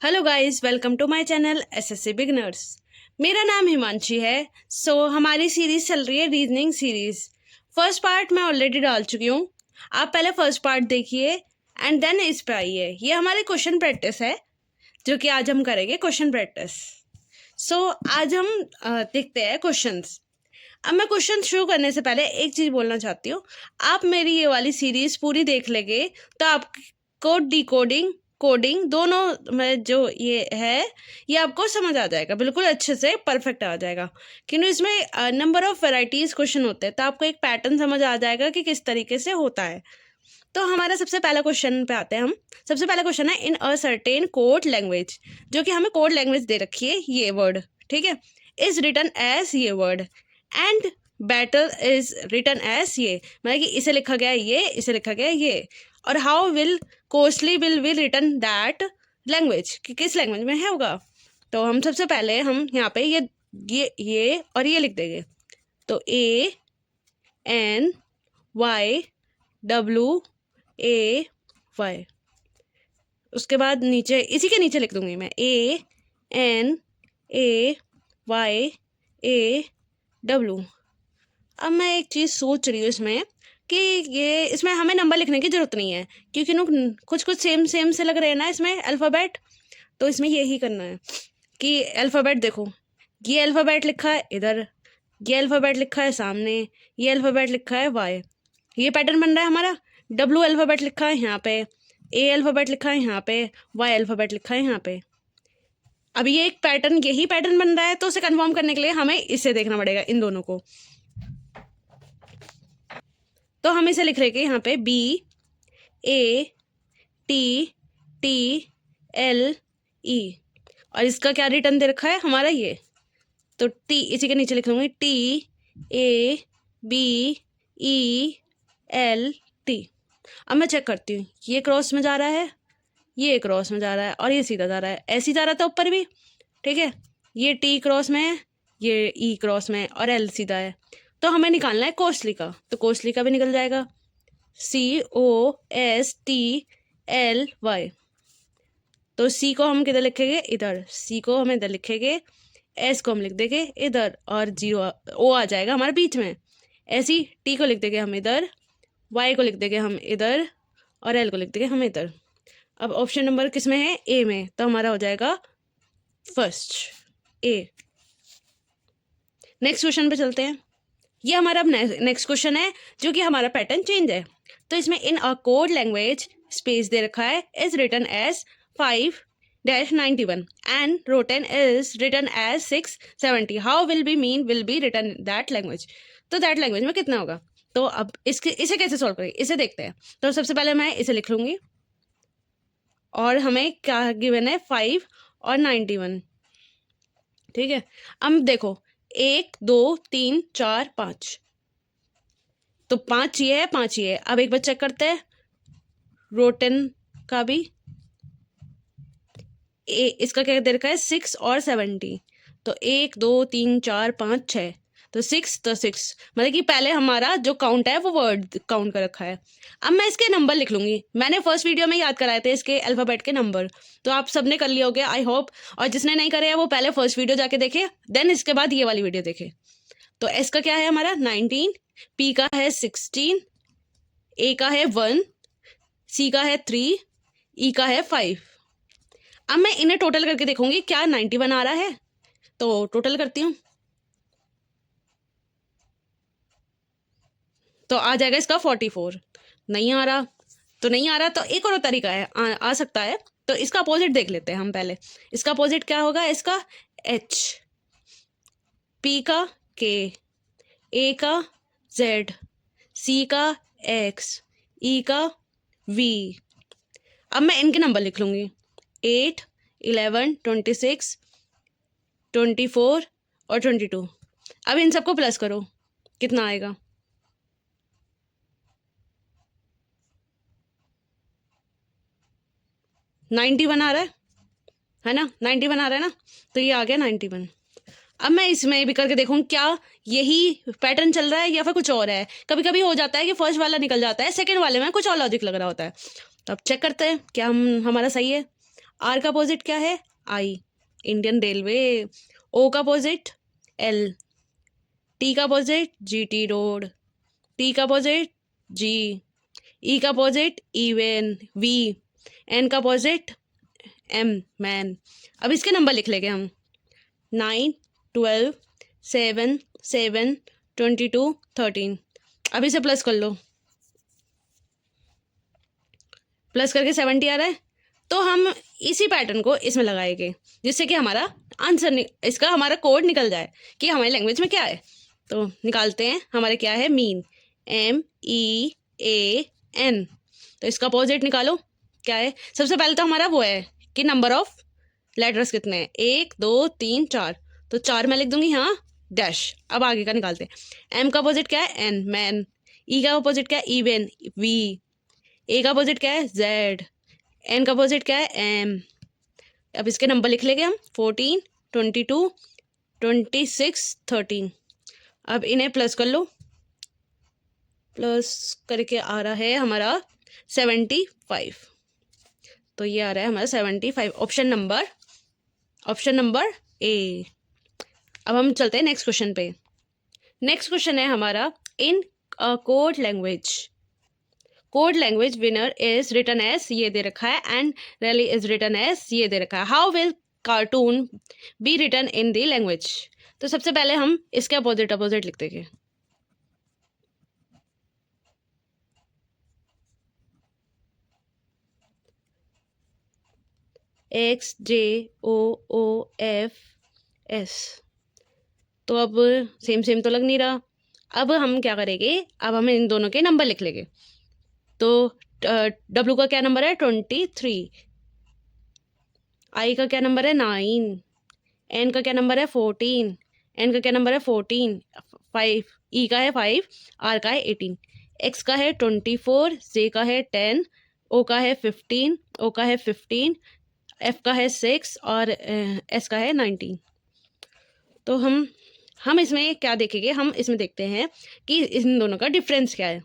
Hello guys, welcome to my channel SSC beginners. मेरा नाम हिमांशी है। हमारी सीरीज चल रही है रीजनिंग सीरीज। फर्स्ट पार्ट मैं ऑलरेडी डाल चुकी हूँ। आप पहले फर्स्ट पार्ट देखिए एंड देन इस पे आइए। ये हमारी क्वेश्चन प्रैक्टिस है जो कि आज हम करेंगे क्वेश्चन प्रैक्टिस। आज हम देखते हैं क्वेश्चंस। अब मैं क्वेश्चन शुरू करने से पहले एक चीज़ बोलना चाहती हूँ। आप मेरी ये वाली सीरीज पूरी देख लेंगे तो आपको डिकोडिंग कोडिंग दोनों में जो ये है ये आपको समझ आ जाएगा, बिल्कुल अच्छे से परफेक्ट आ जाएगा। क्योंकि इसमें नंबर ऑफ वैरायटीज़ क्वेश्चन होते हैं तो आपको एक पैटर्न समझ आ जाएगा कि किस तरीके से होता है। तो हमारा सबसे पहला क्वेश्चन पे आते हैं हम। सबसे पहला क्वेश्चन है इन अ सर्टेन कोड लैंग्वेज, जो कि हमें कोड लैंग्वेज दे रखी है ये वर्ड, ठीक है, इज रिटन एज ये word and battle is written as ये, मतलब कि इसे लिखा गया ये, इसे लिखा गया ये, और how will costly will written that language, कि किस लैंग्वेज में है होगा। तो हम सबसे पहले हम यहाँ पे ये और ये लिख देंगे। तो ANYWAY, उसके बाद नीचे इसी के नीचे लिख दूंगी मैं ANAYAW। अब मैं एक चीज़ सोच रही हूँ इसमें कि ये इसमें हमें नंबर लिखने की ज़रूरत नहीं है, क्योंकि कुछ कुछ सेम सेम से लग रहे हैं ना इसमें अल्फ़ाबेट। तो इसमें यही करना है कि अल्फ़ाबेट देखो, ये अल्फ़ाबेट लिखा है इधर, ये अल्फ़ाबेट लिखा है सामने, ये अल्फ़ाबेट लिखा है वाई, ये पैटर्न बन रहा है हमारा। W अल्फ़ाबेट लिखा है यहाँ पे, A अल्फ़ाबेट लिखा है यहाँ पे, Y अल्फ़ाबेट लिखा है यहाँ पे। अब ये एक पैटर्न, यही पैटर्न बन रहा है, तो उसे कंफर्म करने के लिए हमें इसे देखना पड़ेगा, इन दोनों को। तो हम इसे लिख रहे हैं यहाँ पे BATTLE, और इसका क्या रिटर्न दे रखा है हमारा ये, तो T इसी के नीचे लिख लूँगी TABELT। अब मैं चेक करती हूँ, ये क्रॉस में जा रहा है, ये क्रॉस में जा रहा है, और ये सीधा जा रहा है, ऐसे ही जा रहा था ऊपर भी, ठीक है। ये T क्रॉस में है, ये E क्रॉस में है, और L सीधा है। तो हमें निकालना है कोस्टली का, तो कोस्टली का भी निकल जाएगा COSTLY। तो C को हम किधर लिखेंगे, इधर, C को हम इधर लिखेंगे, S को हम लिख देंगे इधर, और O आ जाएगा हमारे बीच में। ऐसी T को लिख देंगे हम इधर, Y को लिख देंगे हम इधर, और L को लिख देंगे हम इधर। अब ऑप्शन नंबर किस में है, A में, तो हमारा हो जाएगा फर्स्ट A। नेक्स्ट क्वेश्चन पे चलते हैं। ये हमारा अब नेक्स्ट क्वेश्चन है जो कि हमारा पैटर्न चेंज है। तो इसमें in a code language space दे रखा है is written as 5-91 and rotten is written as 670, how will be written that language. तो दैट लैंग्वेज में कितना होगा। तो अब इसे कैसे सॉल्व करेंगे, इसे देखते हैं। तो सबसे पहले मैं इसे लिख लूँगी, और हमें क्या गिवन है 5 और 91, ठीक है। अब देखो 1 2 3 4 5, तो 5 ये है, 5 ये है। अब एक बार चेक करते हैं रोटन का भी, इसका क्या दे रखा है 6 और 70, तो 1 2 3 4 5 6, तो 6, तो 6 मतलब कि पहले हमारा जो काउंट है वो वर्ड काउंट कर रखा है। अब मैं इसके नंबर लिख लूँगी, मैंने फर्स्ट वीडियो में याद कराए थे इसके अल्फ़ाबेट के नंबर, तो आप सबने कर लिया होगा आई होप। और जिसने नहीं करे हैं वो पहले फर्स्ट वीडियो जाके देखे, देन इसके बाद ये वाली वीडियो देखे। तो एस का क्या है हमारा 19, पी का है 16, ए का है 1, सी का है 3, ई का है 5। अब मैं इन्हें टोटल करके देखूंगी क्या 91 आ रहा है, तो टोटल करती हूँ, तो आ जाएगा इसका 44। नहीं आ रहा, तो नहीं आ रहा, तो एक और तरीका है, आ सकता है। तो इसका अपोजिट देख लेते हैं हम पहले। इसका अपोजिट क्या होगा, इसका H, P का K, A का Z, C का X, E का V। अब मैं इनके नंबर लिख लूँगी 8 11 26 24 और 22। अब इन सबको प्लस करो, कितना आएगा, नाइन्टी वन आ रहा है ना, 91 आ रहा है ना, तो ये आ गया 91। अब मैं इसमें भी करके देखूँ क्या यही पैटर्न चल रहा है या फिर कुछ और है। कभी कभी हो जाता है कि फर्स्ट वाला निकल जाता है, सेकंड वाले में कुछ और लॉजिक लग रहा होता है। तो अब चेक करते हैं क्या हमारा सही है। आर का अपोजिट क्या है? आई, इंडियन रेलवे। ओ का अपोजिट एल, टी का अपोजिट जीटी रोड, टी का अपोजिट जी, ई का अपोजिट इवन वी, एन का अपोजिट एम मैन। अब इसके नंबर लिख लेंगे हम, 9, 12, 7, 7, 22, 13। अब इसे प्लस कर लो, प्लस करके 70 आ रहा है। तो हम इसी पैटर्न को इसमें लगाएंगे जिससे कि हमारा आंसर इसका हमारा कोड निकल जाए कि हमारी लैंग्वेज में क्या है। तो निकालते हैं, हमारे क्या है? Mean, MEAN। तो इसका अपोजिट निकालो, क्या है? सबसे पहले तो हमारा वो है कि नंबर ऑफ लेटर्स कितने हैं, 1, 2, 3, 4। तो 4 मैं लिख दूंगी, हाँ, डैश। अब आगे का निकालते हैं। एम का अपोजिट क्या है? N, man. ई का अपोजिट क्या है? Even, we. ए का अपोजिट क्या है? जेड। एन का अपोजिट क्या है? एम। अब इसके नंबर लिख लेंगे हम, 14, 22, 26, 13। अब इन्हें प्लस कर लो, प्लस करके आ रहा है हमारा 75। तो ये आ रहा है हमारा 75, ऑप्शन नंबर ए। अब हम चलते हैं नेक्स्ट क्वेश्चन पे। नेक्स्ट क्वेश्चन है हमारा, in code language winner is written S, ये दे रखा है, and rally is written S, ये दे रखा है। How will cartoon be written in the language? तो सबसे पहले हम इसके अपोजिट लिख देंगे। XJOOFS। तो अब सेम तो लग नहीं रहा। अब हम क्या करेंगे, अब हम इन दोनों के नंबर लिख लेंगे। तो W का क्या नंबर है? 23। I का क्या नंबर है? 9। N का क्या नंबर है? 14। N का क्या नंबर है? 14। 5। E का है 5। R का है 18। X का है 24। J का है 10। O का है 15। O का है 15। F का है 6 और S का है 19। तो हम इसमें क्या देखेंगे, हम इसमें देखते हैं कि इन दोनों का डिफरेंस क्या है।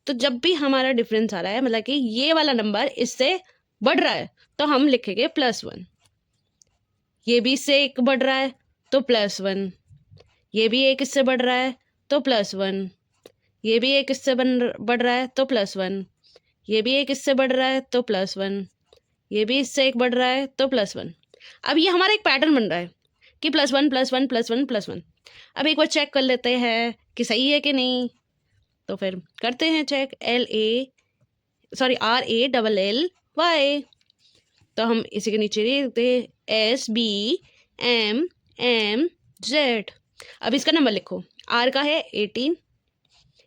तो जब भी हमारा डिफरेंस आ रहा है, मतलब कि ये वाला नंबर इससे बढ़ रहा है, तो हम लिखेंगे +1। ये भी इससे एक बढ़ रहा है तो +1। ये भी एक इससे बढ़ रहा है तो +1। ये भी एक इससे बढ़ रहा है तो +1। ये भी एक इससे बढ़ रहा है तो +1। ये भी इससे एक बढ़ रहा है तो +1। अब ये हमारा एक पैटर्न बन रहा है कि +1 +1 +1 +1। अब एक बार चेक कर लेते हैं कि सही है कि नहीं। तो फिर करते हैं चेक। RALLY। तो हम इसी के नीचे लिखते हैं SBMMZ। अब इसका नंबर लिखो। R का है 18,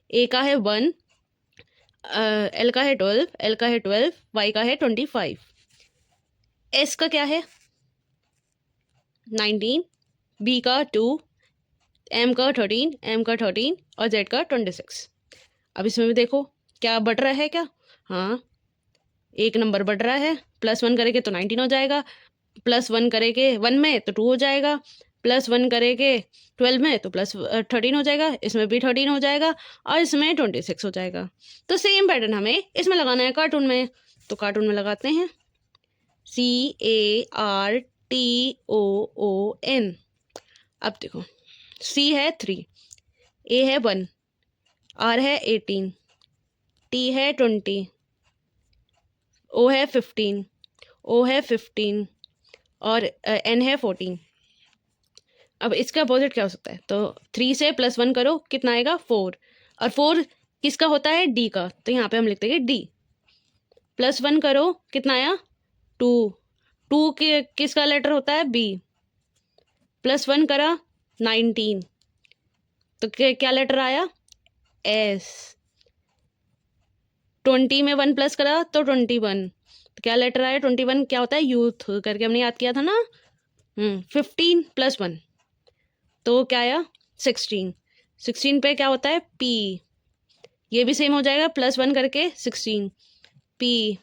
A का है 1, L का है 12, L का है 12, Y का है 25। S का क्या है? 19, B का 2, M का 13, M का 13 और Z का 26। अब इसमें भी देखो क्या बढ़ रहा है क्या? हाँ, एक नंबर बढ़ रहा है। +1 करेंगे तो 19 हो जाएगा, +1 करेंगे 1 में तो 2 हो जाएगा, +1 करेंगे 12 में तो +13 हो जाएगा, इसमें भी 13 हो जाएगा और इसमें 26 हो जाएगा। तो सेम पैटर्न हमें इसमें लगाना है कार्टून में। तो कार्टून में लगाते हैं CARTOON। अब देखो, C है 3, A है 1, R है 18, T है 20, O है 15, O है 15 और N है 14। अब इसका अपोजिट क्या हो सकता है? तो 3 से +1 करो, कितना आएगा? 4। और 4 किसका होता है? D का। तो यहाँ पे हम लिखते हैं D। +1 करो, कितना आया? 2। 2 किसका लेटर होता है? B। +1 करा 19, तो क्या लेटर आया? S। 20 में 1 प्लस करा तो 21, तो क्या लेटर आया? 21 क्या होता है? यूथ करके हमने याद किया था ना। 15 + 1 तो क्या आया? 16। 16 पे क्या होता है? P। ये भी सेम हो जाएगा, +1 करके 16 P।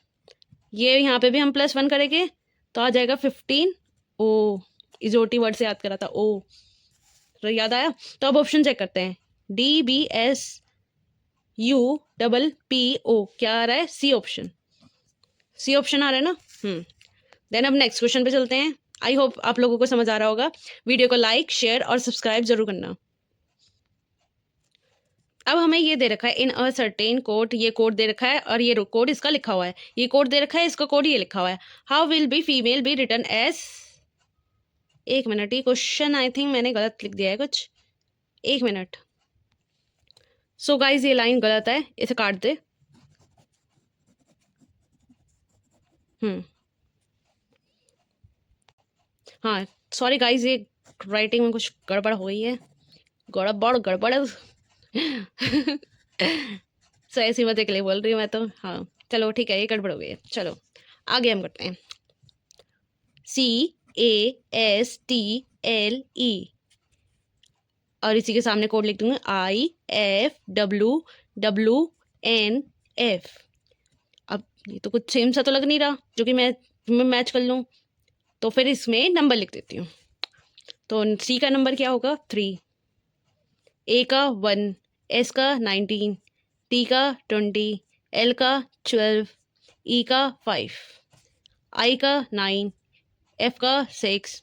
ये यहाँ पे भी हम +1 करेंगे तो आ जाएगा 15 O। इजोटी वर्ड से याद करा था, O। तो याद आया। तो अब ऑप्शन चेक करते हैं। DBSUPPO क्या आ रहा है? C ऑप्शन आ रहा है ना। देन अब नेक्स्ट क्वेश्चन पे चलते हैं। आई होप आप लोगों को समझ आ रहा होगा। वीडियो को लाइक, शेयर और सब्सक्राइब जरूर करना। अब हमें ये दे रखा है इन अ सर्टेन कोड, ये कोड दे रखा है और ये कोड इसका लिखा हुआ है, ये कोड दे रखा है, इसका कोड ये लिखा हुआ है। How will be female be return as, एक मिनट, ये क्वेश्चन आई थिंक मैंने गलत लिख दिया है कुछ, एक मिनट। सो गाइज ये लाइन गलत है, इसे काट दे। हाँ सॉरी गाइज, ये राइटिंग में कुछ गड़बड़ हो गई है, गड़बड़ गड़बड़ सो ऐसी बातें के लिए बोल रही हूँ मैं तो। हाँ चलो ठीक है, ये गड़बड़ हो गई है। चलो आगे हम करते हैं। CASTLE और इसी के सामने कोड लिख दूंगी IFWWNF। अब ये तो कुछ सेम सा तो लग नहीं रहा जो कि मैं मैच कर लूँ, तो फिर इसमें नंबर लिख देती हूँ। तो C का नंबर क्या होगा 3, A का 1, S का 19, T का 20, L का 12, E का 5, I का 9, F का 6,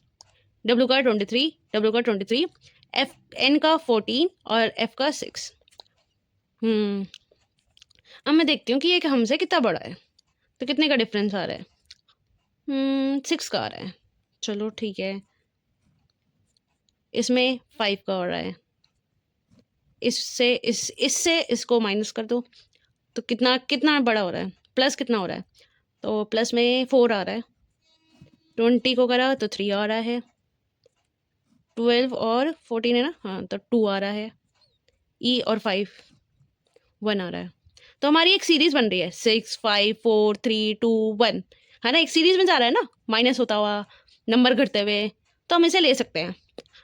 W का 23, N का 14 और F का 6। अब मैं देखती हूँ कि ये हमसे कितना बड़ा है, तो कितने का डिफरेंस आ रहा है। 6 का आ रहा है। चलो ठीक है, इसमें 5 का हो रहा है, इससे इसको माइनस कर दो, तो कितना कितना बड़ा हो रहा है, प्लस कितना हो रहा है, तो प्लस में 4 आ रहा है। 20 को करा तो 3 आ रहा है, 12 और 14 है ना, हाँ तो 2 आ रहा है, E और 5 1 आ रहा है। तो हमारी एक सीरीज बन रही है 6 5 4 3 2 1, है ना, एक सीरीज में जा रहा है ना, माइनस होता हुआ, नंबर घटते हुए। तो हम इसे ले सकते हैं।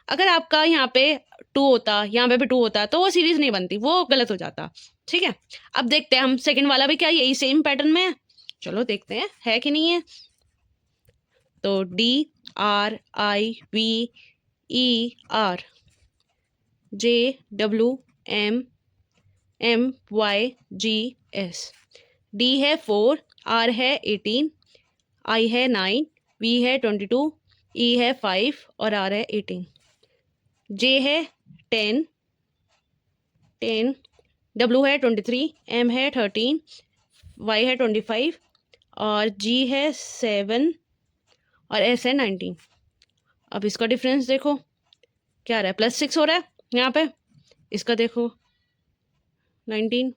अगर आपका यहाँ पे 2 होता, यहाँ पे भी 2 होता, तो वो सीरीज नहीं बनती, वो गलत हो जाता। ठीक है, अब देखते हैं हम सेकंड वाला भी क्या यही सेम पैटर्न में है। चलो देखते हैं है कि नहीं है। तो DRIVER JWMMYGS। D है 4, R है 18, I है 9, V है 22, E है 5 और R है 18। J है 10, W है 23, M है 13, Y है 25 और G है 7 और S है 19। अब इसका डिफरेंस देखो क्या आ रहा है, +6 हो रहा है यहाँ पे। इसका देखो 19,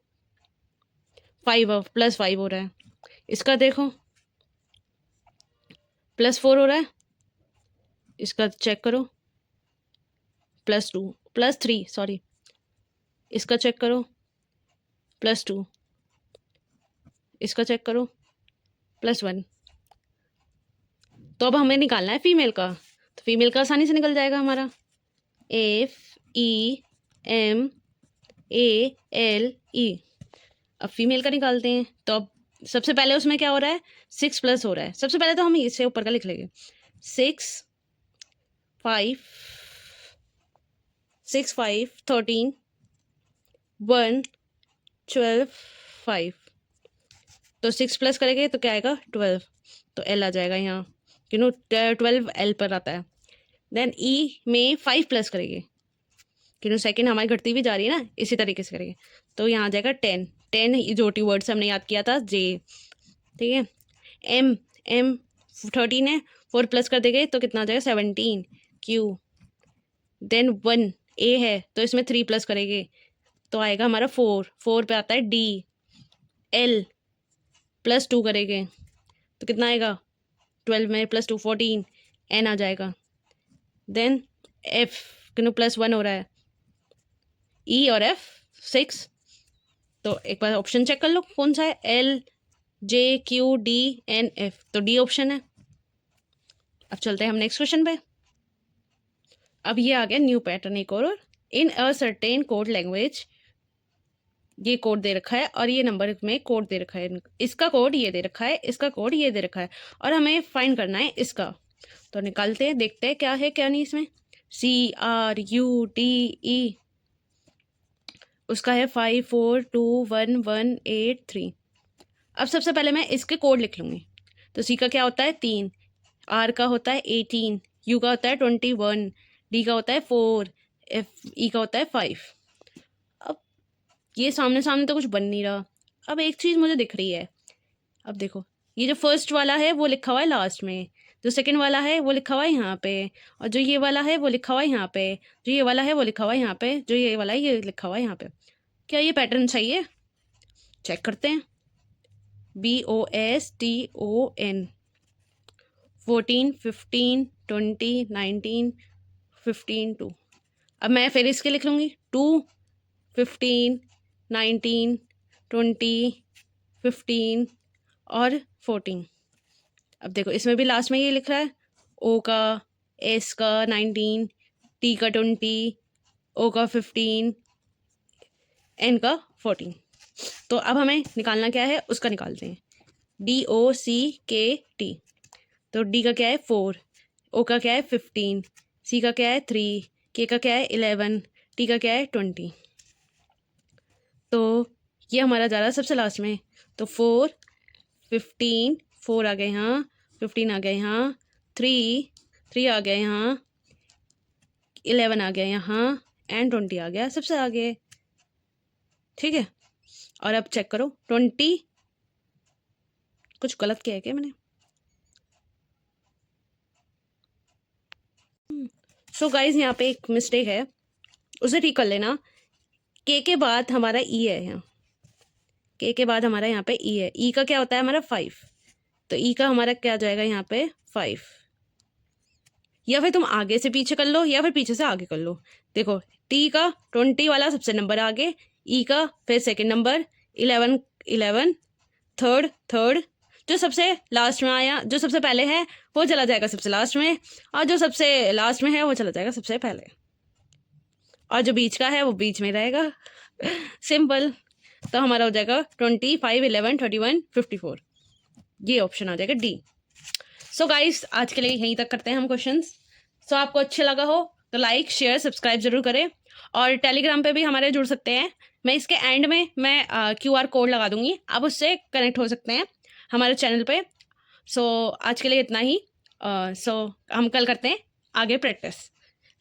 5 +5 हो रहा है। इसका देखो +4 हो रहा है। इसका चेक करो +3 सॉरी, इसका चेक करो +2, इसका चेक करो +1। तो अब हमें निकालना है फीमेल का, तो फीमेल का आसानी से निकल जाएगा हमारा। FEMALE। अब फीमेल का निकालते हैं। तो अब सबसे पहले उसमें क्या हो रहा है, 6 प्लस हो रहा है। सबसे पहले तो हम इससे ऊपर का लिख लेंगे 6 5 13 1 12 5। तो 6 प्लस करेंगे तो क्या आएगा 12, तो L आ जाएगा यहाँ, 12 L पर आता है। देन E में 5 प्लस करेंगे, सेकंड हमारी घटती भी जा रही है ना, इसी तरीके से करेंगे। तो यहाँ आ जाएगा 10 जो टी वर्ड से हमने याद किया था J। ठीक है, M 13 है, 4 प्लस कर देंगे तो कितना आ जाएगा 17 Q। देन 1 A है, तो इसमें 3 प्लस करेंगे तो आएगा हमारा 4 पे आता है D। L +2 करेंगे तो कितना आएगा 12 में +2 14, N आ जाएगा। देन F +1 हो रहा है, E और F 6। तो एक बार ऑप्शन चेक कर लो कौन सा है, LJQDNF, तो D ऑप्शन है। अब चलते हैं हम नेक्स्ट क्वेश्चन पे। अब ये आ गया न्यू पैटर्न एक और, इन अ सर्टेन कोड लैंग्वेज, ये कोड दे रखा है और ये नंबर में कोड दे रखा है, इसका कोड ये दे रखा है, इसका कोड ये दे रखा है, और हमें फाइंड करना है इसका। तो निकालते हैं, देखते हैं क्या है क्या नहीं इसमें। CRUTE, उसका है 5421183। अब सबसे पहले मैं इसके कोड लिख लूँगी। तो C का क्या होता है 3, आर का होता है 18, यू का होता है 21, डी का होता है 4, ई का होता है 5। अब ये सामने सामने तो कुछ बन नहीं रहा। अब एक चीज़ मुझे दिख रही है। अब देखो, ये जो फर्स्ट वाला है वो लिखा हुआ है लास्ट में, जो सेकंड वाला है वो लिखा हुआ है यहाँ पे, और जो ये वाला है वो लिखा हुआ है यहाँ पे, जो ये वाला है वो लिखा हुआ है यहाँ पे, जो ये वाला है ये लिखा हुआ है यहाँ पे। क्या ये पैटर्न सही है? चेक करते हैं। BOSTON 14, 15, 20, 19, 15, 2। अब मैं फिर इसके लिख लूँगी 2, 15, 19, 20, 15 और 14। अब देखो इसमें भी लास्ट में ये लिख रहा है, O का, S का 19, T का 20, O का 15, N का 14। तो अब हमें निकालना क्या है, उसका निकालते हैं। DOCKT। तो D का क्या है 4, O का क्या है 15, C का क्या है 3, K का क्या है 11, T का क्या है 20। तो ये हमारा जा रहा है सबसे लास्ट में। तो 4, 15, 4 आ गए यहाँ, 15 आ गए यहाँ, 3 आ गया यहाँ, 11 आ गया यहाँ, एंड 20 आ गया सबसे आगे। ठीक है, और अब चेक करो 20, कुछ गलत किया है क्या मैंने? सो गाइज यहाँ पे एक मिस्टेक है, उसे ठीक कर लेना। के बाद हमारा ई है यहाँ, के बाद हमारा यहाँ पे ई है। ई का क्या होता है हमारा 5, तो ई का हमारा क्या जाएगा यहाँ पे 5। या फिर तुम आगे से पीछे कर लो या फिर पीछे से आगे कर लो। देखो टी का 20 वाला सबसे नंबर आगे, ई का फिर सेकंड नंबर, 11 थर्ड, जो सबसे लास्ट में आया, जो सबसे पहले है वो चला जाएगा सबसे लास्ट में, और जो सबसे लास्ट में है वो चला जाएगा सबसे पहले, और जो बीच का है वो बीच में रहेगा। सिंपल। तो हमारा हो जाएगा 25, 11, 31, 54। ये ऑप्शन आ जाएगा डी। सो गाइस आज के लिए यहीं तक करते हैं हम क्वेश्चंस। सो आपको अच्छे लगा हो तो लाइक शेयर सब्सक्राइब जरूर करें, और टेलीग्राम पे भी हमारे जुड़ सकते हैं। मैं इसके एंड में मैं QR कोड लगा दूंगी, आप उससे कनेक्ट हो सकते हैं हमारे चैनल पे। सो आज के लिए इतना ही। सो हम कल करते हैं आगे प्रैक्टिस।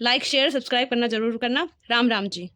लाइक शेयर सब्सक्राइब करना जरूर करना। राम राम जी।